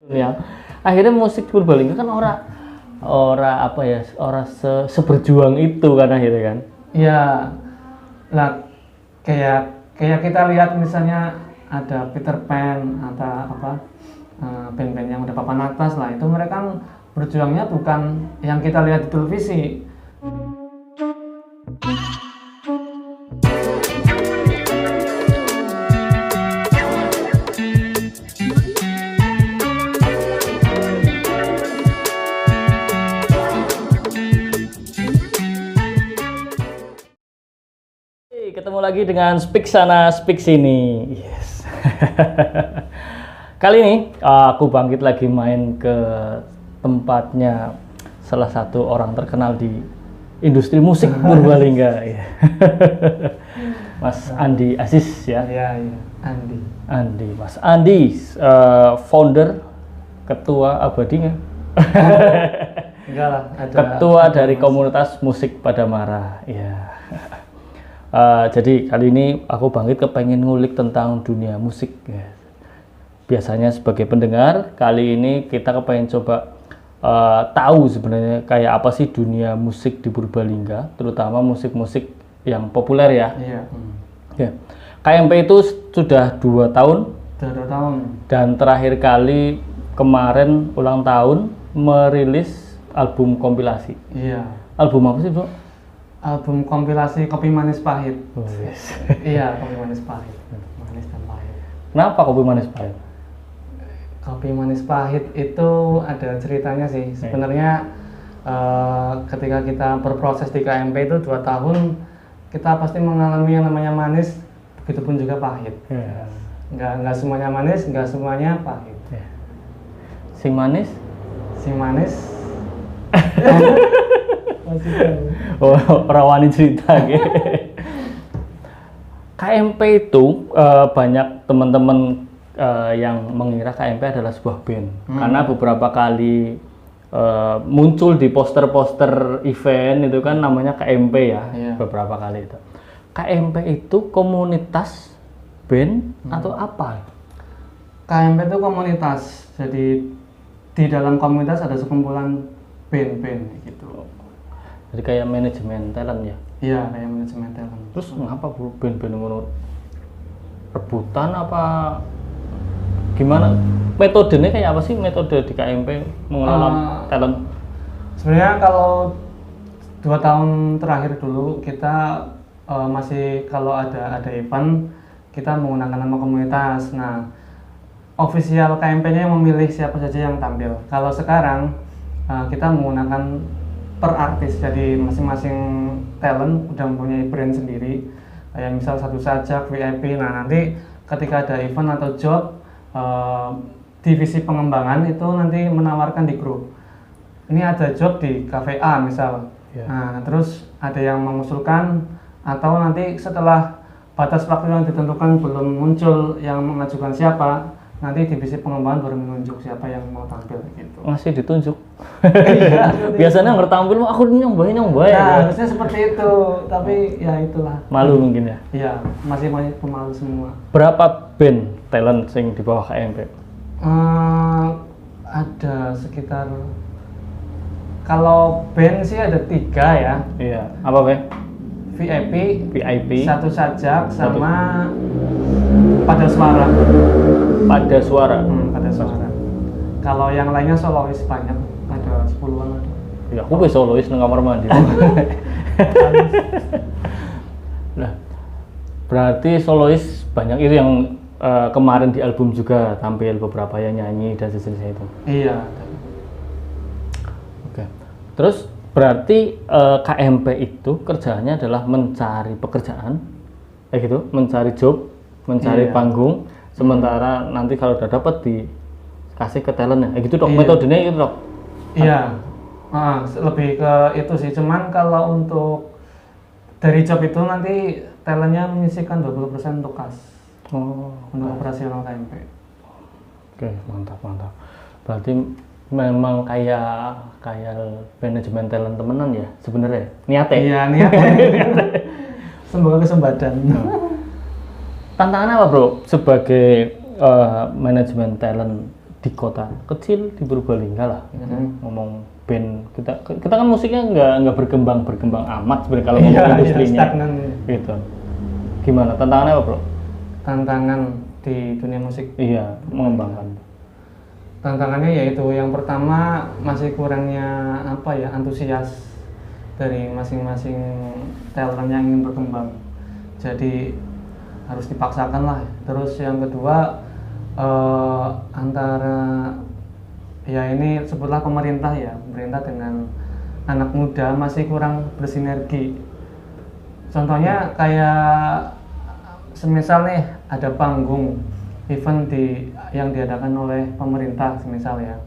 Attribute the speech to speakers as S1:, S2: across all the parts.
S1: Ya. Akhirnya musik Purbalingga kan ora apa ya, seberjuang itu kan akhirnya kan.
S2: Iya. Lah kayak kita lihat misalnya ada Peter Pan atau apa band-band yang udah papan atas lah, itu mereka kan berjuangnya bukan yang kita lihat di televisi.
S1: Ketemu lagi dengan Speak Sana Speak Sini. Yes. Kali ini aku bangkit lagi main ke tempatnya salah satu orang terkenal di industri musik Purbalingga. Mas Andi Aziz ya.
S2: Iya, Andi.
S1: Mas Andi, founder, ketua abadinya.
S2: Enggak lah,
S1: Ketua dari komunitas musik pada marah. Ya. Jadi kali ini aku bangkit kepengen ngulik tentang dunia musik ya. Biasanya sebagai pendengar, kali ini kita kepengen coba tahu sebenarnya kayak apa sih dunia musik di Purbalingga, terutama musik-musik yang populer ya.
S2: Iya.
S1: Ya. KMP itu sudah 2 tahun.
S2: Sudah 2 tahun.
S1: Dan terakhir kali kemarin ulang tahun merilis album kompilasi.
S2: Iya.
S1: Album apa sih, Bro?
S2: Album kompilasi Kopi Manis Pahit.
S1: Oh, yes.
S2: Iya, Kopi Manis Pahit. Manis dan pahit.
S1: Kenapa Kopi Manis Pahit?
S2: Kopi Manis Pahit itu ada ceritanya sih. Sebenarnya ketika kita berproses di KMP itu 2 tahun, kita pasti mengalami yang namanya manis, begitupun juga pahit.
S1: Yeah.
S2: Nggak semuanya manis, nggak semuanya pahit.
S1: Yeah. Sing manis?
S2: Sing manis.
S1: Rawani cerita gitu. KMP itu banyak teman-teman yang mengira KMP adalah sebuah band karena beberapa kali muncul di poster-poster event itu kan namanya KMP ya. Beberapa kali itu. KMP itu komunitas band atau apa?
S2: KMP itu komunitas, jadi di dalam komunitas ada sekumpulan band-band gitu.
S1: Jadi kayak manajemen talent ya?
S2: Iya, kayak manajemen talent.
S1: Terus ngapa band-band menurut rebutan apa gimana? Metodenya kayak apa sih metode di KMP mengelola talent?
S2: Sebenarnya kalau 2 tahun terakhir dulu kita masih kalau ada event kita menggunakan nama komunitas. Nah, official KMP-nya yang memilih siapa saja yang tampil. Kalau sekarang kita menggunakan per artis, jadi masing-masing talent udah mempunyai brand sendiri, kayak misal Satu Sajak, VIP. Nah, nanti ketika ada event atau job, divisi pengembangan itu nanti menawarkan di grup, ini ada job di cafe A misal. Nah, terus ada yang mengusulkan, atau nanti setelah batas waktu yang ditentukan belum muncul yang mengajukan siapa, nanti divisi pengembangan baru menunjuk siapa yang mau tampil gitu.
S1: Masih ditunjuk. Iya, biasanya nggak tampil, aku nyobain.
S2: Nah, harusnya seperti itu, tapi ya itulah.
S1: Malu mungkin ya.
S2: Iya, masih banyak pemalu semua.
S1: Berapa band talent sing di bawah KMP?
S2: Ada sekitar, kalau band sih ada 3 ya.
S1: Iya. Apa Be?
S2: VIP, Satu Sajak, sama Pada Suara.
S1: Pada Suara.
S2: Pada Suara. Kalau yang lainnya solois banyak, ada 10-an ada.
S1: Ya, aku bisa solois nang kamar mandi. Nah, berarti solois banyak itu yang kemarin di album juga tampil beberapa yang nyanyi dan sejenisnya itu.
S2: Iya.
S1: Oke. Terus berarti KMP itu kerjanya adalah mencari pekerjaan, kayak gitu, mencari job, mencari panggung. Sementara nanti kalau udah dapat dikasih ke talentnya, gitu dok. Metodenya itu dok.
S2: Iya, lebih ke itu sih. Cuman kalau untuk dari job itu nanti talentnya menyisihkan 20% untuk kas. Untuk operasional KMP.
S1: Oke, mantap. Berarti memang kayak manajemen talent temenan ya sebenarnya niatnya.
S2: Iya, niatnya. Semoga kesempatan.
S1: Tantangan apa bro sebagai manajemen talent di kota kecil di Purbalingga lah, ngomong band kita kan musiknya nggak berkembang amat sebenarnya kalau ngomong industrinya, gitu. Gimana tantangannya apa bro?
S2: Tantangan di dunia musik?
S1: Iya, mengembangkan.
S2: Tantangannya yaitu yang pertama masih kurangnya antusias dari masing-masing talent yang ingin berkembang. Jadi harus dipaksakan lah. Terus yang kedua antara ini sebutlah pemerintah dengan anak muda masih kurang bersinergi. Contohnya kayak semisal nih ada panggung event yang diadakan oleh pemerintah semisal ya,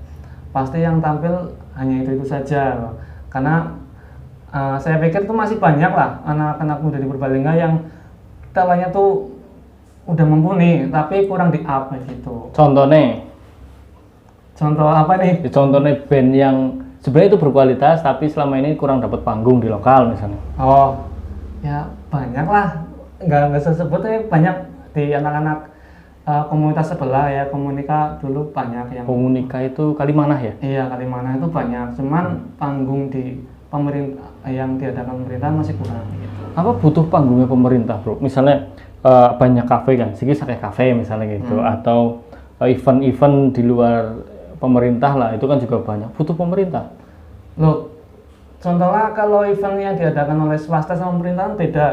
S2: pasti yang tampil hanya itu saja, karena saya pikir tuh masih banyak lah anak-anak muda di Purbalingga yang talentnya tuh udah mumpuni tapi kurang di up gitu. Contoh apa nih?
S1: Contohnya band yang sebenarnya itu berkualitas tapi selama ini kurang dapat panggung di lokal misalnya.
S2: Oh, ya banyak lah. Nggak sebut banyak di anak-anak komunitas sebelah ya. Komunika dulu banyak yang.
S1: Komunika itu Kalimanah ya?
S2: Iya, Kalimanah itu banyak. Cuman panggung di pemerintah yang diadakan pemerintah masih kurang. Gitu.
S1: Apa butuh panggungnya pemerintah, bro? Misalnya banyak kafe kan, segi pakai kafe misalnya gitu, atau event-event di luar pemerintah lah, itu kan juga banyak, butuh pemerintah.
S2: Loh, contohnya kalau event yang diadakan oleh swasta sama pemerintah kan beda.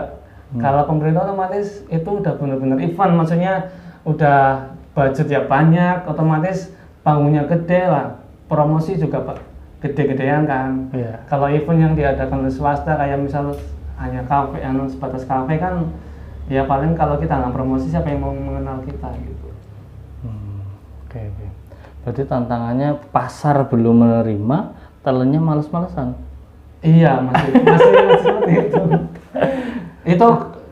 S2: Kalau pemerintah otomatis itu udah benar-benar event, maksudnya udah budget ya banyak, otomatis panggungnya gede lah, promosi juga gede-gedean kan.
S1: Yeah.
S2: Kalau event yang diadakan oleh swasta kayak misal hanya kafe, sebatas kafe kan, ya paling kalau kita nggak promosi siapa yang mau mengenal kita gitu.
S1: Oke. Berarti tantangannya pasar belum menerima, talentnya males-malesan.
S2: Iya, masih seperti itu. Itu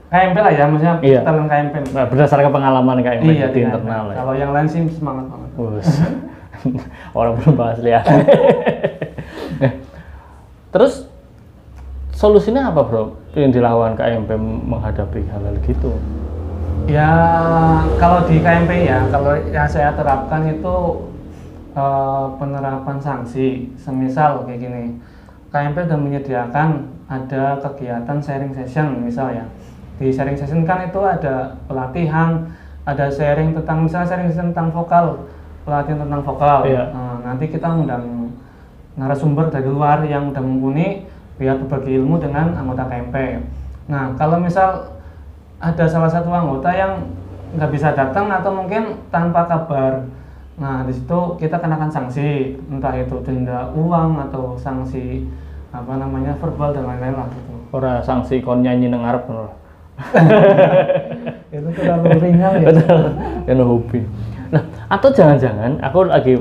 S2: KMP lah ya, maksudnya talent KMP.
S1: Nah, berdasarkan pengalaman KMP di internal.
S2: Kalau yang lain sih semangat banget.
S1: Orang belum bahas lihat. Terus solusinya apa bro yang dilakukan KMP menghadapi hal-hal gitu?
S2: Ya kalau di KMP ya, kalau yang saya terapkan itu penerapan sanksi. Semisal kayak gini, KMP sudah menyediakan ada kegiatan sharing session misal ya. Di sharing session kan itu ada pelatihan, ada sharing tentang misalnya sharing session tentang vokal, pelatihan tentang vokal.
S1: Iya.
S2: Nanti kita undang narasumber dari luar yang udah mumpuni biar berbagi ilmu dengan anggota KMP. Nah, kalau misal ada salah satu anggota yang nggak bisa datang atau mungkin tanpa kabar, nah di situ kita kenakan sanksi, entah itu denda uang atau sanksi verbal dan lain-lain lah gitu.
S1: Ora sanksi kon nyanyi nang ngarep lho.
S2: Itu terlalu ringan ya.
S1: Kan hobi. Nah, atau jangan-jangan aku lagi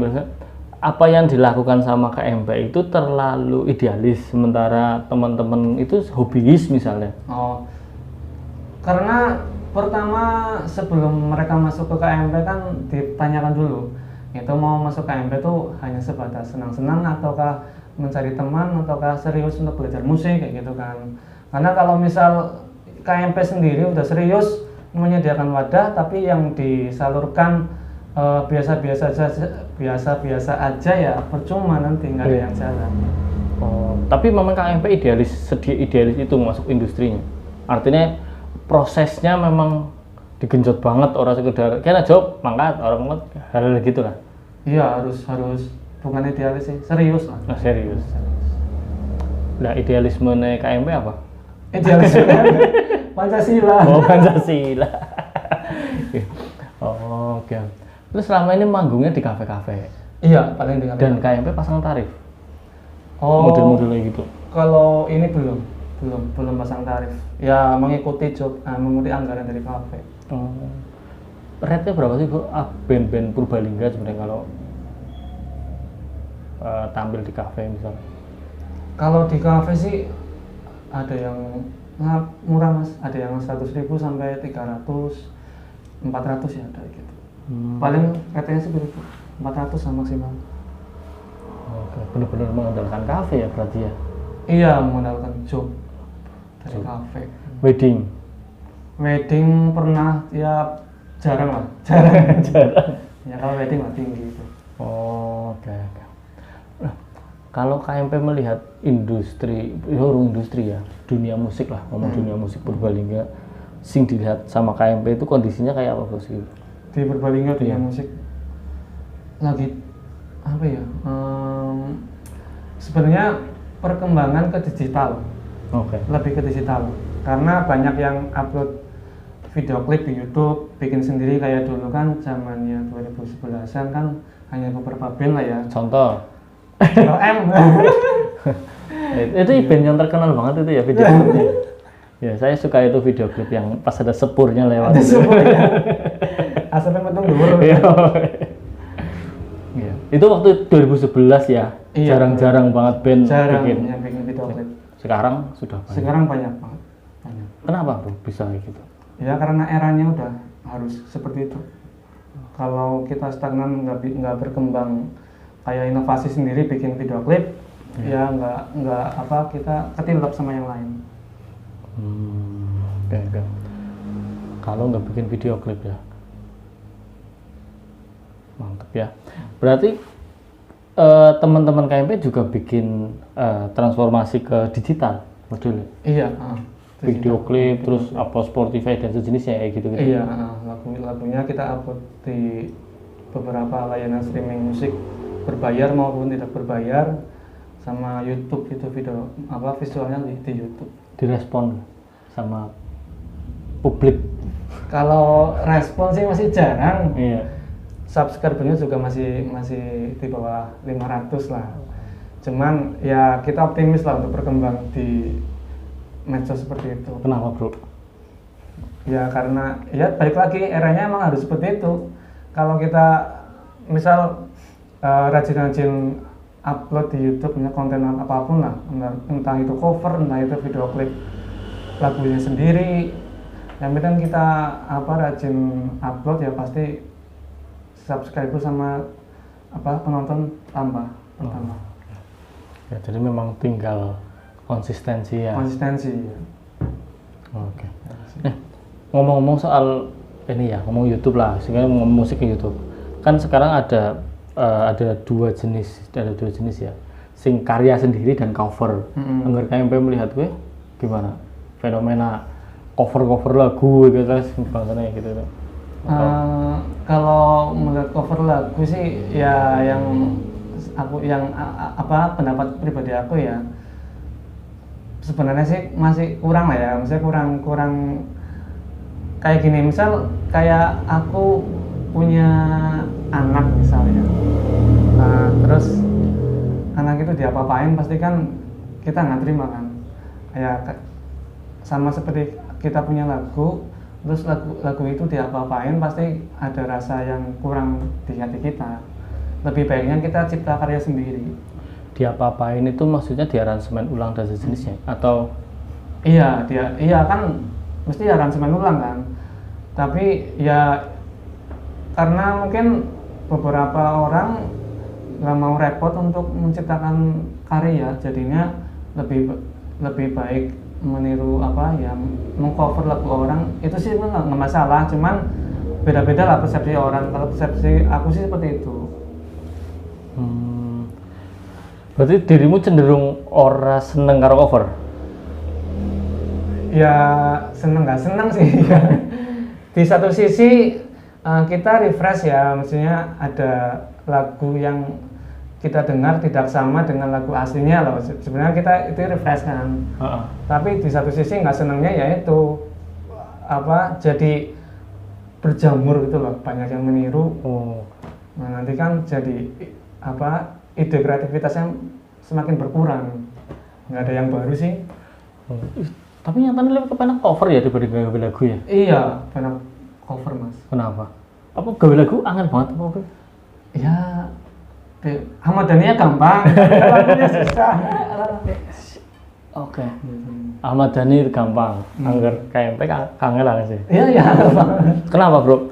S1: apa yang dilakukan sama KMP itu terlalu idealis, sementara teman-teman itu hobiis misalnya.
S2: Oh, karena pertama sebelum mereka masuk ke KMP kan ditanyakan dulu, itu mau masuk KMP itu hanya sebatas senang-senang ataukah mencari teman ataukah serius untuk belajar musik kayak gitu kan. Karena kalau misal KMP sendiri udah serius menyediakan wadah tapi yang disalurkan biasa-biasa aja ya percuma, nanti nggak ada yang jalan.
S1: Oh, tapi memang KMP idealis itu masuk industrinya. Artinya prosesnya memang digenjot banget, orang sekedar kena job mangkat orang hal gitu lah.
S2: Iya, harus bukan idealis sih, serius lah.
S1: Nah, serius. Nah, idealisme KMP apa?
S2: Idealisme Pancasila.
S1: Oh, Pancasila. Oh, oke. Terus selama ini manggungnya di kafe-kafe?
S2: Iya, paling di kafe.
S1: Dan KMP pasang tarif?
S2: Oh,
S1: model-modelnya gitu?
S2: Kalau ini belum pasang tarif. Ya mengikuti mengikuti anggaran dari kafe.
S1: Rate-nya berapa sih bro? Band-band Purbalingga sebenarnya kalau tampil di kafe misalnya? Kalau di kafe sih ada yang murah mas, ada yang 100.000 sampai 300, 400 ya ada gitu. Paling katanya sih 400 maksimal. Oke, benar-benar mengandalkan kafe ya berarti ya?
S2: Iya, mengandalkan job dari kafe.
S1: Wedding
S2: pernah ya jarang lah, jarang. Ya kalau wedding mah tinggi itu.
S1: Oh, oke. Nah, kalau KMP melihat industri, industri ya, dunia musik lah, ngomong dunia musik Purbalingga, sing dilihat sama KMP itu kondisinya kayak apa bos?
S2: Di Purbalingga dunia musik lagi apa ya? Sebenarnya perkembangan ke digital.
S1: Oke.
S2: Lebih ke digital. Karena banyak yang upload video klip di YouTube, bikin sendiri kayak dulu kan zamannya 2011-an kan hanya beberapa band lah ya.
S1: Contoh.
S2: M.
S1: Itu band yang terkenal banget itu ya video klipnya. Ya, saya suka itu video klip yang pas ada sepurnya lewat.
S2: Ada sepurnya. Asapnya metung dhuwur.
S1: Iya. Itu waktu 2011 ya.
S2: Iya,
S1: Jarang-jarang banget band
S2: bikin video klip.
S1: Sekarang sudah banyak.
S2: Sekarang banyak banget. Banyak.
S1: Kenapa bro bisa kayak gitu?
S2: Ya karena eranya udah harus seperti itu. Kalau kita stagnan nggak berkembang kayak inovasi sendiri bikin video klip, ya nggak apa kita ketilap sama yang lain.
S1: Oke. Kalau nggak bikin video klip ya, mantep ya. Berarti teman-teman KMP juga bikin transformasi ke digital modelnya.
S2: Iya.
S1: Video klip terus upload Spotify dan sejenisnya kayak gitu.
S2: Iya, lagunya kita upload di beberapa layanan streaming musik berbayar maupun tidak berbayar, sama YouTube itu video visualnya di YouTube.
S1: Direspon sama publik.
S2: Kalau respon sih masih jarang.
S1: Iya.
S2: Subscribernya juga masih di bawah 500 lah. Cuman ya kita optimis lah untuk berkembang di medsos seperti itu.
S1: Kenapa bro?
S2: Ya karena ya balik lagi eranya emang harus seperti itu. Kalau kita misal rajin-rajin upload di YouTube konten apapun lah, entah itu cover, entah itu video klip lagunya sendiri, yang penting kita rajin upload ya pasti subscriber sama penonton tambah.
S1: Ya jadi memang tinggal konsistensi ya.
S2: Konsistensi. Ya.
S1: Oke. Ngomong-ngomong soal ini ya, ngomong YouTube lah, sehingga ngomong musik ke YouTube. Kan sekarang ada dua jenis ya. Sing karya sendiri dan cover. Anggar KMP melihat gue gimana? Fenomena cover lagu gitu kan bangsanya gitu.
S2: Kalau melihat cover lagu sih ya pendapat pribadi aku ya sebenarnya sih masih kurang lah ya, maksudnya kurang kayak gini. Misal kayak aku punya anak misalnya, terus anak itu diapa-apain pasti kan kita nggak terima kan, kayak sama seperti kita punya lagu, terus lagu itu diapa-apain pasti ada rasa yang kurang di hati kita. Lebih baiknya kita cipta karya sendiri.
S1: Diapa-apain itu maksudnya diaransemen ulang dan sejenisnya atau?
S2: Iya kan mesti aransemen ulang kan, tapi ya karena mungkin beberapa orang nggak mau repot untuk menciptakan karya, jadinya lebih baik meniru mengcover lagu orang. Itu sih nggak masalah, cuman beda-beda lah persepsi orang. Kalau persepsi aku sih seperti itu.
S1: Berarti dirimu cenderung ora seneng karo cover?
S2: Ya seneng nggak seneng sih. Di satu sisi kita refresh ya, maksudnya ada lagu yang kita dengar tidak sama dengan lagu aslinya loh. Sebenarnya kita itu refresh kan. Tapi di satu sisi nggak senengnya yaitu jadi berjamur gitu loh, banyak yang meniru. Nah nanti kan jadi ide kreativitasnya semakin berkurang, nggak ada yang baru sih.
S1: Tapi nyatanya lebih kepengen cover ya dibanding gawe lagu ya?
S2: Iya, pengen cover mas.
S1: Kenapa? Apa gawe lagu angin banget apa?
S2: Ya, Ahmad Dhani gampang, lagunya susah.
S1: Oke. Ahmad Dhani gampang, anggar KMP kangen lah sih.
S2: Iya.
S1: Kenapa bro?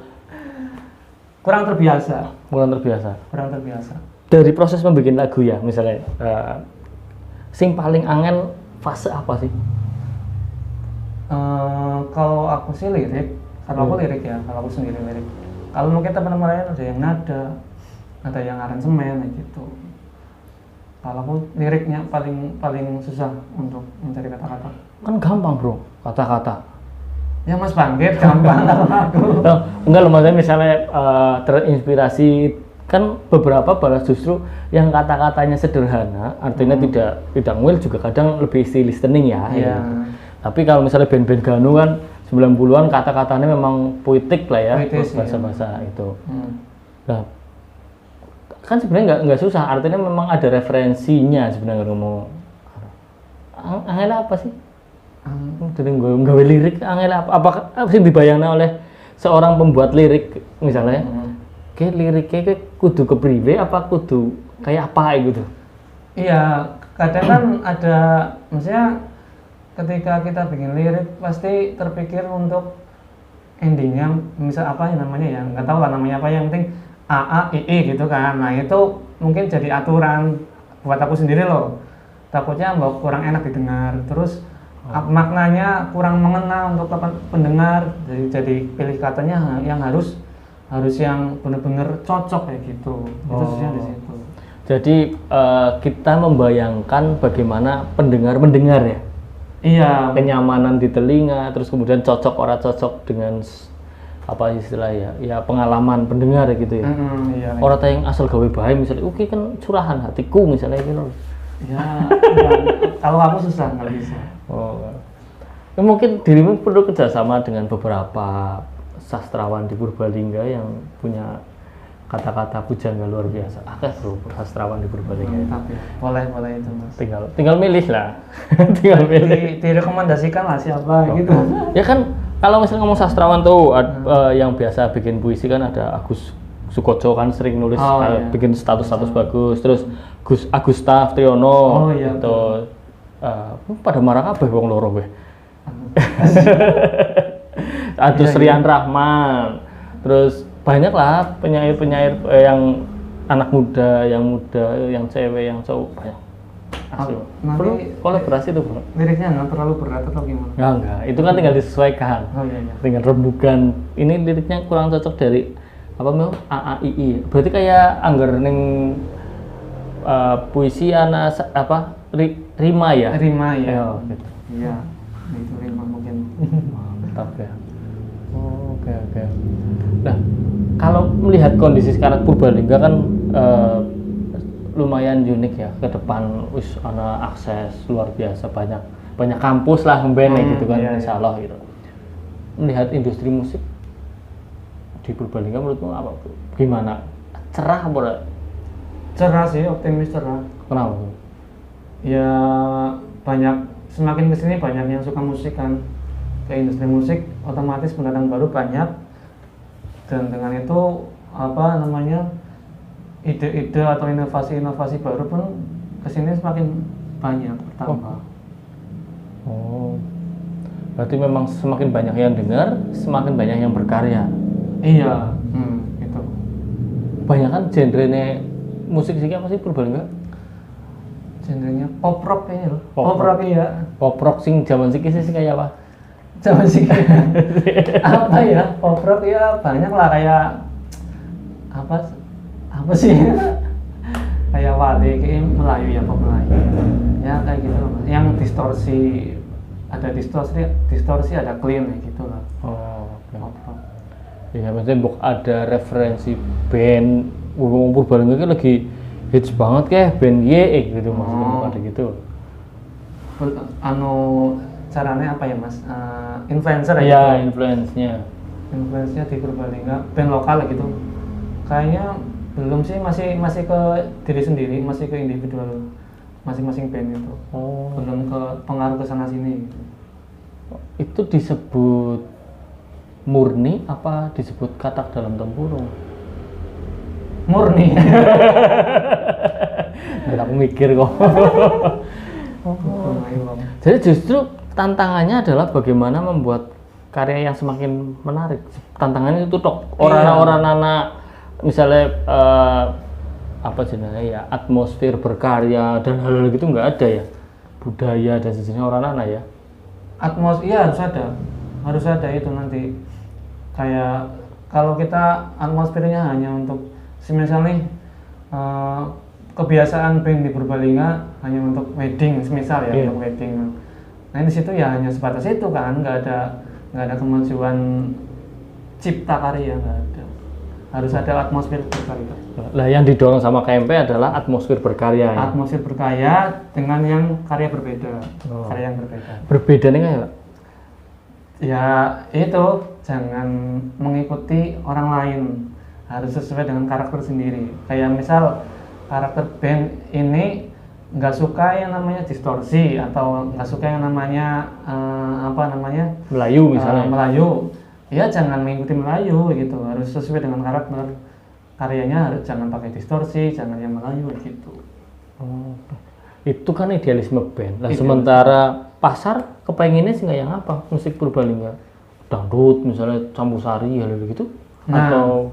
S2: Kurang terbiasa.
S1: Dari proses membuat lagu ya, misalnya sing paling angen fase apa sih?
S2: Kalau aku sih lirik, kalau aku lirik ya, kalau aku sendiri lirik. Kalau mungkin teman-teman lain ada yang nada, ada yang aransemen gitu. Walaupun liriknya paling susah untuk mencari kata-kata.
S1: Kan gampang bro, kata-kata.
S2: Ya Mas Bangkit gampang kalau aku.
S1: Oh, enggak loh, maksudnya misalnya terinspirasi, kan beberapa balas justru yang kata-katanya sederhana, artinya tidak nguil, juga kadang lebih isti listening ya.
S2: Iya.
S1: Tapi kalau misalnya band-band Ganu kan 90-an kata-katanya memang puitik lah ya,
S2: Puitis,
S1: bahasa-bahasa itu. Nah, kan sebenarnya nggak susah, artinya memang ada referensinya sebenarnya ngomong. Angela apa sih? Jadi nggak lirik angela apa sih dibayangkan oleh seorang pembuat lirik misalnya? Kayak liriknya kudu kepriwe apa kudu kayak apa gitu?
S2: Iya, kadang kan ada, maksudnya ketika kita bikin lirik pasti terpikir untuk endingnya, misal apa yang namanya ya, nggak tahu lah namanya apa, yang penting A A I I gitu kan. Nah itu mungkin jadi aturan buat aku sendiri loh. Takutnya mbak kurang enak didengar, terus maknanya kurang mengena untuk pendengar. Jadi pilih katanya yang harus yang benar-benar cocok kayak gitu. Itu susah di situ.
S1: Jadi kita membayangkan bagaimana pendengar mendengar ya.
S2: Iya.
S1: Kenyamanan di telinga, terus kemudian cocok orang cocok dengan apa istilahnya ya pengalaman pendengar gitu ya.
S2: Iya.
S1: Orang yang asal gawe bae misalnya, oke kan curahan hatiku misalnya gitu.
S2: Ya, kalau aku susah nggak bisa.
S1: Oh, ya, mungkin dirimu perlu kerjasama dengan beberapa sastrawan di Purbalingga yang punya kata-kata pujangga luar biasa. Bro, sastrawan di Purbalingga.
S2: Mantap ya. Boleh itu Mas.
S1: Tinggal milih lah. Tinggal milih.
S2: Direkomendasikan lah siapa gitu.
S1: Ya kan kalau misalnya ngomong sastrawan tuh yang biasa bikin puisi kan ada Agus Sukoco kan sering nulis bikin status-status bagus. Terus Agustaf Triono itu pada marah kabeh wong loro kowe. Adus Rian Rahman. Terus banyak lah penyair-penyair yang anak muda, yang cewek, yang cowok banyak.
S2: Nanti
S1: kolaborasi tuh bro.
S2: Liriknya nggak terlalu berat atau gimana?
S1: Enggak, itu kan tinggal disesuaikan. Tinggal rembukan. Ini liriknya kurang cocok dari apa mau A A I I. Berarti kayak anggar ning puisi anak apa rima ya?
S2: Rima ya.
S1: Gitu.
S2: Iya. Itu rima mungkin.
S1: Mantap ya. Oke. Nah, kalau melihat kondisi sekarang Purbalingga kan lumayan unik ya, ke depan wis ana akses luar biasa, banyak kampus lah mbene gitu kan, insya Allah gitu. Melihat industri musik di Purbalingga menurutmu apa? Gimana? Cerah apa?
S2: Cerah sih, optimis cerah.
S1: Kenapa?
S2: Ya semakin kesini banyak yang suka musik kan, ke industri musik otomatis pendatang baru banyak, dan dengan itu apa namanya ide-ide atau inovasi-inovasi baru pun kesini semakin banyak bertambah.
S1: Berarti memang semakin banyak yang dengar, semakin banyak yang berkarya.
S2: Iya, gitu.
S1: Banyak kan genrenya musik sih apa sih Purbalingga?
S2: Genrenya pop rock kayaknya loh. Pop rock iya.
S1: Pop rock sing zaman sih kayak apa?
S2: Zaman sih apa ya? Pop rock ya banyak lah, kayak apa sih? Kayak Wale, kayak Melayu ya, pop Melayu. Ya kayak gitu loh. Yang distorsi ada clean kayak gitu lah.
S1: Oke. Ya maksudnya ada referensi band Purbalingga kan lagi hits banget kayak band YE gitu, maksudnya ada gitu.
S2: Caranya apa ya Mas? Influencer ya?
S1: Iya, influence-nya
S2: di Purbalingga, band lokal gitu. Kayaknya belum sih, masih ke diri sendiri, masih ke individual masing-masing band itu. Belum ke pengaruh ke sana sini gitu.
S1: Itu disebut murni apa disebut katak dalam tempurung?
S2: Murni.
S1: Aku mikir kok. Jadi justru tantangannya adalah bagaimana membuat karya yang semakin menarik. Tantangannya itu tok. Orang-orang anak misalnya apa jenenge ya, atmosfer berkarya dan hal-hal gitu nggak ada ya. Budaya dan sejenisnya orang anak ya.
S2: Iya harus ada itu nanti. Kayak kalau kita atmosfernya hanya untuk misalnya kebiasaan band di Purbalingga hanya untuk wedding, semisal ya,
S1: Iya.
S2: untuk wedding. Nah di situ ya hanya sebatas itu kan, nggak ada kemajuan cipta karya, nggak ada. Harus ada atmosfer berkarya.
S1: Lah yang didorong sama KMP adalah atmosfer berkarya ya.
S2: Atmosfer berkarya dengan yang karya berbeda,
S1: Oh.
S2: karya yang berbeda.
S1: Berbedanya kayak Pak?
S2: Ya itu, jangan mengikuti orang lain, harus sesuai dengan karakter sendiri. Kayak misal karakter band ini nggak suka yang namanya distorsi atau nggak suka yang namanya
S1: Melayu misalnya.
S2: Melayu, ya jangan mengikuti Melayu gitu, harus sesuai dengan karakter karyanya, harus jangan pakai distorsi, jangan yang Melayu gitu.
S1: Oh, itu kan idealisme band. Lah
S2: Idealisme.
S1: sementara pasar kepengennya sih nggak yang apa? Musik Purbalingga, dangdut misalnya, campursari hal gitu,
S2: Nah.
S1: atau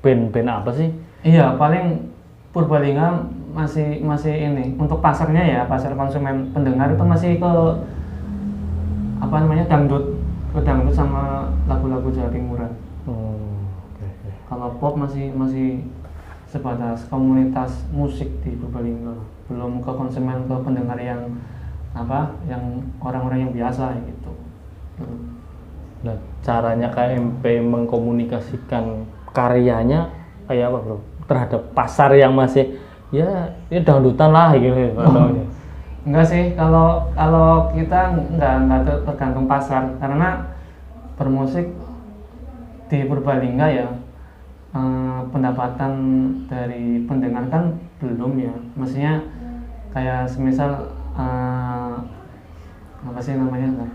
S1: band-band apa sih?
S2: Iya, paling Purbalingga masih ini untuk pasarnya ya, pasar konsumen pendengar itu masih ke dangdut, ke dangdut sama lagu-lagu Jawa Timuran.
S1: Oke.
S2: Kalau pop masih sebatas komunitas musik di Purbalingga, belum ke konsumen, ke pendengar yang orang-orang yang biasa gitu.
S1: Nah, caranya KMP mengkomunikasikan karyanya kayak apa, Bro? Terhadap pasar yang masih ya ini dangdutan lah gitu.
S2: Enggak sih, kalau kita nggak tergantung pasar, karena bermusik di Purbalingga ya, pendapatan dari pendengar kan belum ya, maksudnya kayak semisal apa sih namanya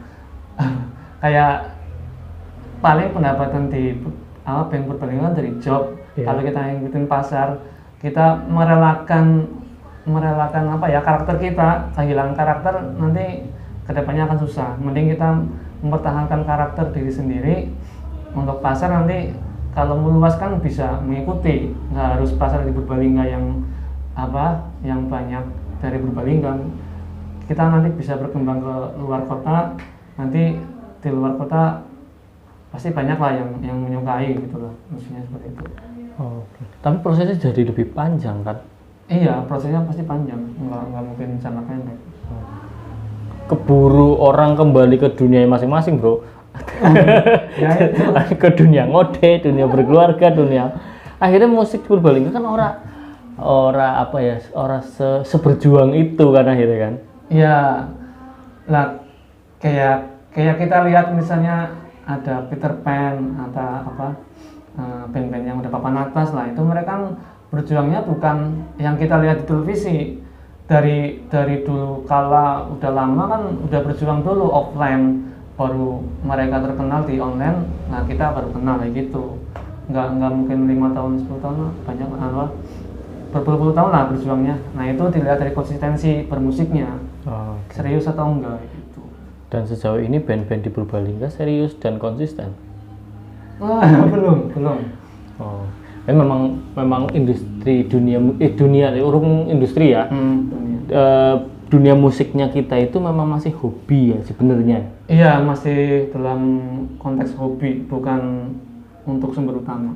S2: kayak paling pendapatan di band Purbalingga kan dari job.
S1: Iya.
S2: Kalau kita ngikutin pasar, kita merelakan karakter kita, kehilangan karakter nanti kedepannya akan susah. Mending kita mempertahankan karakter diri sendiri. Untuk pasar nanti kalau meluaskan bisa mengikuti, nggak harus pasar di Purbalingga yang banyak dari Purbalingga. Kita nanti bisa berkembang ke luar kota, nanti di luar kota pasti banyak lah yang menyukai gitu lah, maksudnya seperti itu.
S1: Oke. Tapi prosesnya jadi lebih panjang kan?
S2: Iya, prosesnya pasti panjang, nggak mungkin jangka pendek.
S1: Keburu orang kembali ke dunia masing-masing, Bro.
S2: Ya itu.
S1: Ke dunia ngode, dunia berkeluarga, dunia. Akhirnya musik Purbalingga kan seberjuang itu kan akhirnya kan.
S2: Iya, lah kayak kita lihat misalnya ada Peter Pan atau band-band yang udah papan atas lah, itu mereka berjuangnya bukan yang kita lihat di televisi. Dari dulu kala udah lama kan udah berjuang dulu offline, baru mereka terkenal di online. Nah kita baru kenal kayak gitu. Nggak mungkin 5 tahun 10 tahun lah, banyak berpuluh-puluh tahun lah berjuangnya. Nah itu dilihat dari konsistensi bermusiknya, serius atau enggak gitu.
S1: Dan sejauh ini band-band di Purbalingga serius dan konsisten.
S2: Belum.
S1: Oh, ini memang industri urung industri ya. Dunia musiknya kita itu memang masih hobi ya sebenarnya.
S2: Iya, masih dalam konteks hobi, bukan untuk sumber utama.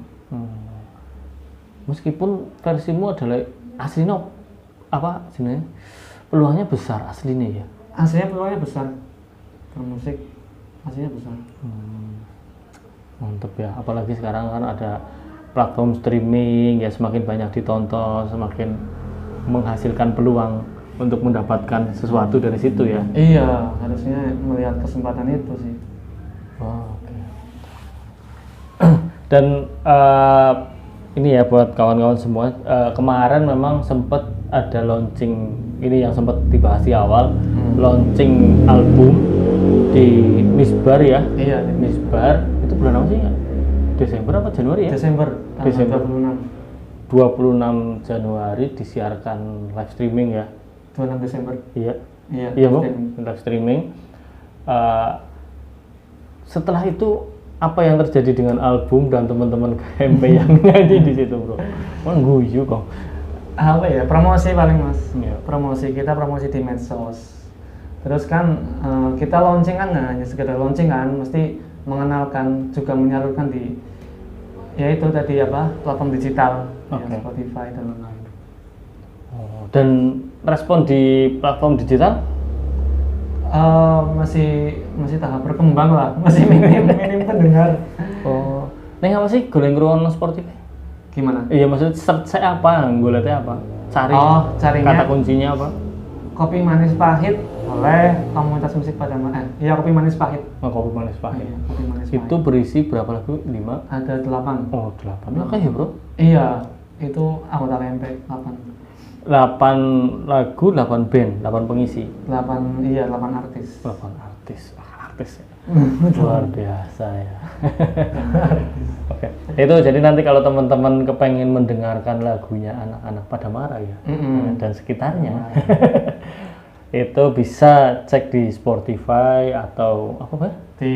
S1: Meskipun versimu adalah aslinya sebenarnya peluangnya besar aslinya ya.
S2: Aslinya peluangnya besar. Bermusik aslinya besar.
S1: Mantep ya, apalagi sekarang kan ada platform streaming ya, semakin banyak ditonton, semakin menghasilkan peluang untuk mendapatkan sesuatu dari situ ya.
S2: Iya, harusnya melihat kesempatan itu sih.
S1: Oke. Dan ini ya buat kawan-kawan semua, kemarin memang sempat ada launching, ini yang sempat dibahas di awal, launching album di Misbar ya.
S2: Iya,
S1: Misbar itu bulan apa sih ya? Desember apa Januari ya?
S2: Desember.
S1: 26 Januari disiarkan live streaming ya.
S2: 26 Desember.
S1: Iya Bu, live streaming. Setelah itu apa yang terjadi dengan album dan teman-teman KMP yang nyanyi di situ, Bro? Guyu kok.
S2: Apa ya, promosi paling Mas.
S1: Iya.
S2: Promosi di medsos. Terus kan kita launching kan nggak hanya sekedar launching kan, mesti mengenalkan, juga menyalurkan di ya itu tadi platform digital, ya, Spotify dan lain-lain.
S1: Oh, dan respon di platform digital?
S2: Masih tahap berkembang lah, masih minim pendengar.
S1: Oh, neng apa sih golek ngrungokno Spotify?
S2: Gimana?
S1: Iya, maksudnya search saya apa? Goleknya apa? Cari.
S2: Carinya
S1: kata kuncinya apa?
S2: Kopi Manis Pahit oleh komunitas musik pada Mara. Iya, Kopi Manis Pahit.
S1: Oh, Kopi Manis Pahit.
S2: Iya, Kopi Manis Pahit.
S1: Itu berisi berapa lagu? 5?
S2: Ada 8.
S1: Oh, 8. Oke ya, Bro.
S2: Iya, itu anggota KMP 8.
S1: 8 lagu, 8 band, 8 pengisi.
S2: 8 artis.
S1: 8 artis. Artis ya. Luar biasa ya. Oke. Itu jadi nanti kalau teman-teman kepengen mendengarkan lagunya anak-anak pada Mara ya dan sekitarnya. Itu bisa cek di Spotify atau apa Pak?
S2: Di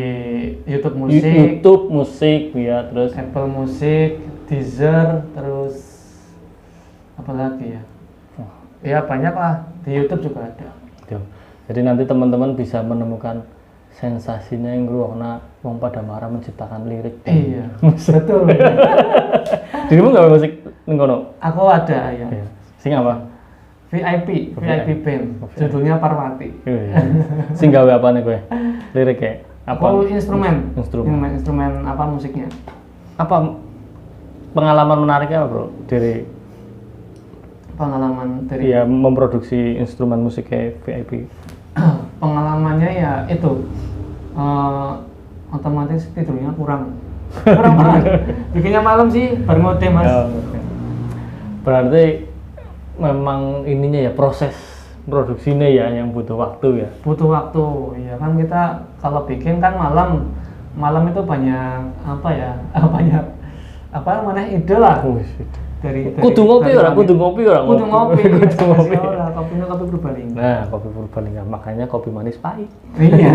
S2: YouTube Musik.
S1: YouTube Musik ya, terus
S2: Apple Music, Deezer, terus apa lagi ya? Ya banyak lah, di YouTube juga ada.
S1: Jadi nanti teman-teman bisa menemukan sensasinya yang ngrungokna wong pada Mara menciptakan lirik.
S2: Iya, betul.
S1: Dirimu nggak musik ning kono?
S2: Aku ada ya.
S1: Iya. Sing apa?
S2: VIP band. Judulnya Parwati.
S1: Iya. Sing gawe apa nih kowe? Lirik ya? Apa?
S2: Aku instrumen apa musiknya?
S1: Apa pengalaman menariknya apa, Bro? Dari
S2: Pengalaman dari
S1: ya memproduksi instrumen musik kayak VIP.
S2: Pengalamannya ya itu otomatis tidurnya kurang banget. Bikinnya malam sih baru ngode Mas.
S1: Oh, okay. Berarti memang ininya ya proses produksinya ya yang butuh waktu ya.
S2: Butuh waktu, ya kan kita kalau bikin kan malam itu banyak banyak ide lah. Dari
S1: kudu ngopi ora.
S2: Kopi Purbalingga.
S1: Nah, kopi Purbalingga, makanya kopi manis pahit.
S2: Iya.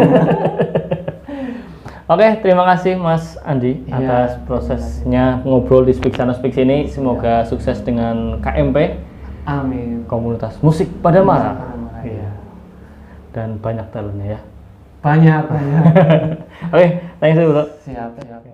S1: Oke, terima kasih Mas Andi atas prosesnya ngobrol di Speak Sana Speak sini. Semoga sukses dengan KMP.
S2: Amin.
S1: Komunitas musik pada Mara. Iya. Dan banyak talentnya ya.
S2: Banyak.
S1: Oke, thanks you, Bro.
S2: Siap. Oke.